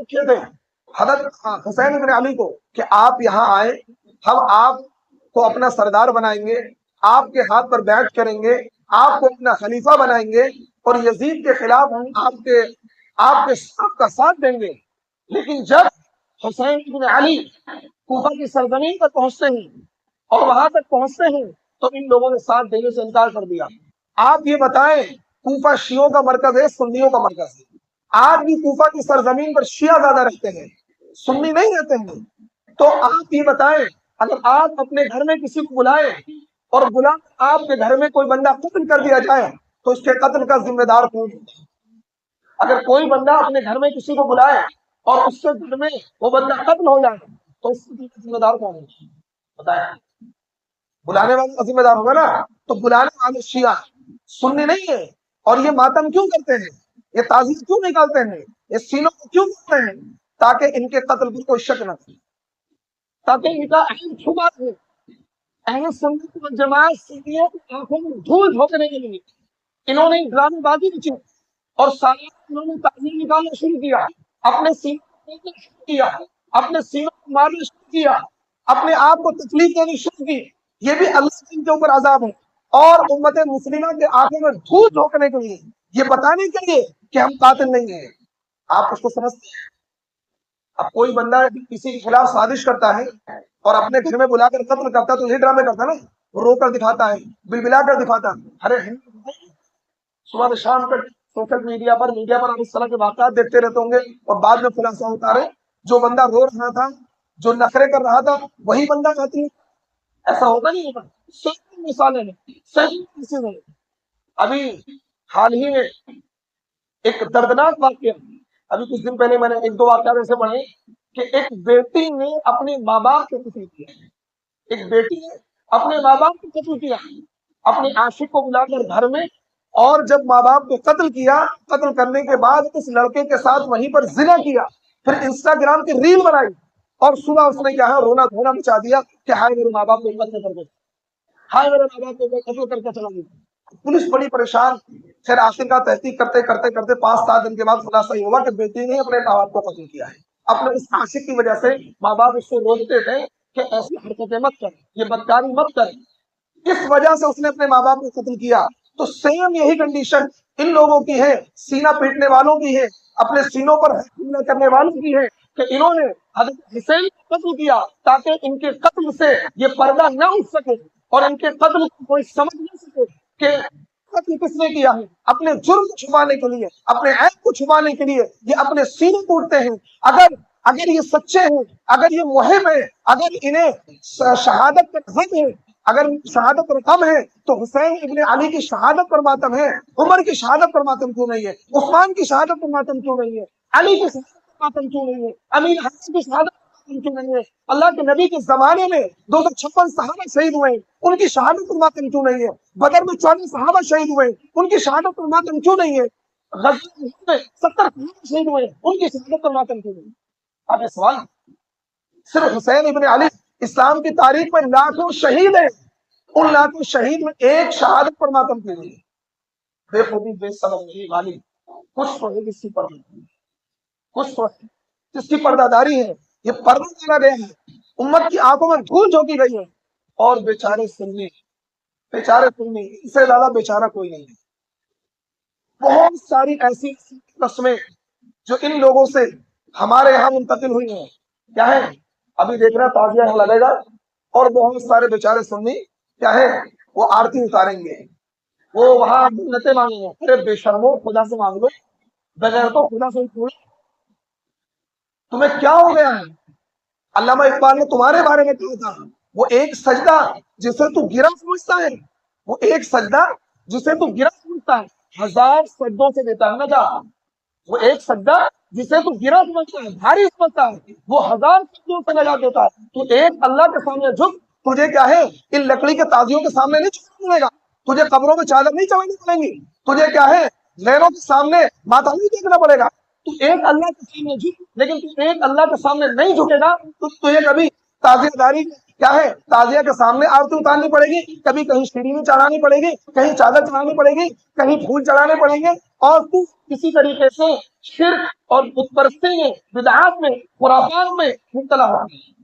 لکھے تھے حضرت حسین ابن علی کو کہ آپ یہاں آئے، ہم آپ کو اپنا سردار بنائیں گے، آپ کے ہاتھ پر بیعت کریں گے، آپ کو اپنا خلیفہ بنائیں گے اور یزید کے خلاف ہم آپ کا ساتھ دیں گے۔ لیکن جب حسین ابن علی کوفہ کی سرزمین پر پہنچتے ہیں اور وہاں تک پہنچتے ہیں تو ان لوگوں نے ساتھ دینے سے انکار کر دیا۔ آپ یہ بتائیں، کوفہ شیعوں کا مرکز ہے، سنیوں کا مرکز ہے؟ آج بھی کوفہ کی سرزمین پر شیعہ زیادہ رہتے ہیں، سنی نہیں رہتے ہیں۔ تو آپ یہ بتائیں، اگر آپ اپنے گھر میں کسی کو بلائیں اور آپ کے گھر میں کوئی بندہ قتل کر دیا جائے تو اس کے قتل کا ذمہ دار کون ہے؟ اگر کوئی بندہ اپنے گھر میں کسی کو بلائے اور اس کے گھر میں وہ بندہ قتل ہو جائے تو اس کا ذمہ دار کون ہے؟ بتائیں، بلانے والا کا ذمہ دار ہوگا نا۔ تو بلانے والے شیعہ سننے نہیں ہے، اور یہ ماتم کیوں کرتے ہیں، یہ تعزیہ کیوں نکالتے ہیں، یہ سینوں کو کیوں کرتے ہیں؟ تاکہ ان کے قتل پر کوئی شک نہ ہو، تاکہ ان کا اہم چھپا ہے۔ اہل سنت والجماعت سنیوں کی آنکھوں میں دھول جھونکنے کے لیے انہوں نے ڈرامے بازی کی اور سارے انہوں نے تعظیم نکالنا شروع کیا، اپنے سینوں کو شروع کیا، اپنے سینوں کو مارنا شروع کیا، اپنے آپ کو تکلیف دینی شروع کی۔ یہ بھی اللہ کے اوپر عذاب ہے، اور امت مسلمہ کے آنکھوں میں دھول جھونکنے کے لیے، یہ بتانے کے لیے کہ ہم قاتل نہیں ہیں۔ آپ اس کو سمجھتے ہیں؟ اب کوئی بندہ کسی کے خلاف سازش کرتا ہے اور اپنے گھر میں بلا کر قتل کرتا تو یہ ڈرامے کرتا نا، وہ رو کر دکھاتا ہے، بلبلا کر دکھاتا۔ ارے صبح سے شام تک سوشل میڈیا پر آپ اس طرح کے واقعات دیکھتے رہتے ہوں گے اور بعد میں خلاصہ ہوتا رہے جو بندہ رو رہا تھا، جو نخرے کر رہا تھا، وہی بندہ قاتل۔ ایسا ہوتا نہیں ہوتا، صحیح مثالیں ہیں، صحیح کیسز ہیں۔ ابھی حال ہی میں ایک دردناک واقعہ، ابھی کچھ دن پہلے میں نے ایک دو واقعات ایسے پڑھے کہ ایک بیٹی نے اپنے ماں باپ کو قتل کیا، ایک بیٹی نے اپنے ماں باپ کو قتل کیا، اپنے عاشق کو بلا کر گھر میں، اور جب ماں باپ کو قتل کیا، قتل کرنے کے بعد اس لڑکے کے ساتھ وہیں پر زنا کیا، پھر انسٹاگرام کی ریل بنائی، اور صبح اس نے کیا ہے رونا دھونا مچا دیا کہ ہائے میرے ماں باپ کو قتل کر کے، ہائے میرے ماں باپ کو قتل کر کے چلا گیا۔ پولیس بڑی پریشان، پھر آخر کا تحقیق کرتے کرتے کرتے 5-7 دن کے بعد خلاصہ یہ ہوا کہ بیٹی نے اپنے ماں باپ کو قتل کیا ہے۔ اپنے اس عاشق کی وجہ سے ماں باپ اس کو روکتے تھے کہ ایسی حرکتیں مت کر، یہ بدکاری مت کر، اس وجہ سے اس نے اپنے ماں باپ کو قتل کیا۔ تو سیم یہی کنڈیشن ان لوگوں کی ہے، سینہ پیٹنے والوں کی ہے، اپنے سینوں پر حملہ کرنے والوں کی ہے کہ انہوں نے حضرت حسین کو قتل کیا تاکہ ان کے قتل سے یہ پردہ نہ اٹھ سکے اور ان کے قتل کو کوئی سمجھ نہ سکے کہ قتل کس نے کیا ہے۔ اپنے جرم کو چھپانے کے لیے، اپنے عیب کو چھپانے کے لیے یہ اپنے سینے ٹوٹتے ہیں۔ اگر یہ سچے ہیں، اگر یہ محب ہیں، اگر انہیں شہادت پر غم ہے، اگر شہادت پر غم ہے تو حسین ابن علی کی شہادت پر ماتم ہے، عمر کی شہادت پر ماتم کیوں نہیں ہے؟ عثمان کی شہادت پر ماتم کیوں نہیں ہے؟ علی کی شہادت پر ماتم کیوں نہیں ہے؟ امیر حسن کی شہادت پر ماتم کیوں نہیں ہے؟ اللہ کے نبی کے زمانے میں 256 صحابہ شہید ہوئے، ان کی شہادت پر ماتم کیوں نہیں ہے؟ بدر میں 24 صحابہ شہید ہوئے، ان کی شہادت پر ماتم کیوں نہیں ہے؟ غزوہ احد میں 70 صحابہ شہید ہوئے، ان کی شہادت پر ماتم کیوں نہیں ہے؟ اب یہ سوال، صرف حسین ابن علی اسلام کی تاریخ میں لاکھوں شہید ہیں، ان لاکھوں شہید میں ایک شہادت پر ماتم کیوں نہیں ہے؟ بے خودی بے سبب نہیں غالب، کچھ تو ہے جس کی پردہ، کچھ تو ہے جس کی پردہ داری ہے۔ یہ پردہ ڈالا گیا ہے، امت کی آنکھوں میں دھول جھونکی گئی ہے، اور بیچارے سنی، اس سے زیادہ بیچارہ کوئی نہیں ہے۔ بہت ساری ایسی قسمیں جو ان لوگوں سے ہمارے یہاں منتقل ہوئی ہیں، کیا ہے؟ ابھی دیکھ رہا تعزیہ لگے گا اور بہت سارے بیچارے سنی کیا ہے، وہ آرتی اتاریں گے، وہ وہاں منتیں مانگیں گے۔ ارے بے شرمو، خدا سے مانگ لو، بغیر تو خدا سے پوچھ، تمہیں کیا ہو گیا ہے؟ علامہ اقبال نے تمہارے بارے میں کہا تھا، وہ ایک سجدہ جسے تو گرا سمجھتا ہے، وہ ایک سجدہ جسے تو گرا سمجھتا ہے 1000 سجدوں سے دیتا ہے نجات۔ وہ ایک سجدہ جسے تو گرا سمجھتا ہے، بھاری سمجھتا ہے، وہ 1000 سجدوں سے نجات دیتا ہے۔ تو ایک اللہ کے سامنے جھک، تجھے کیا ہے ان لکڑی کے تازیوں کے سامنے نہیں جھکنا پڑے گا، تجھے قبروں میں چادر نہیں چڑھانی پڑیں گی، تجھے کیا ہے غیروں کے سامنے ماتھا نہیں دیکھنا پڑے گا۔ تو ایک اللہ کے سامنے جھک، لیکن تو ایک اللہ کے سامنے نہیں جھکے گا تو تجھے کبھی تعزیہ داری کیا ہے تازیہ کے سامنے آرتی اتارنی پڑے گی، کبھی کہیں شیرینی چڑھانی پڑے گی، کہیں چادر چڑھانی پڑے گی، کہیں پھول چڑھانے پڑیں گے، اور تو کسی طریقے سے شرک اور بت پرستی میں، بدعات میں، خرافات میں مبتلا ہوگی۔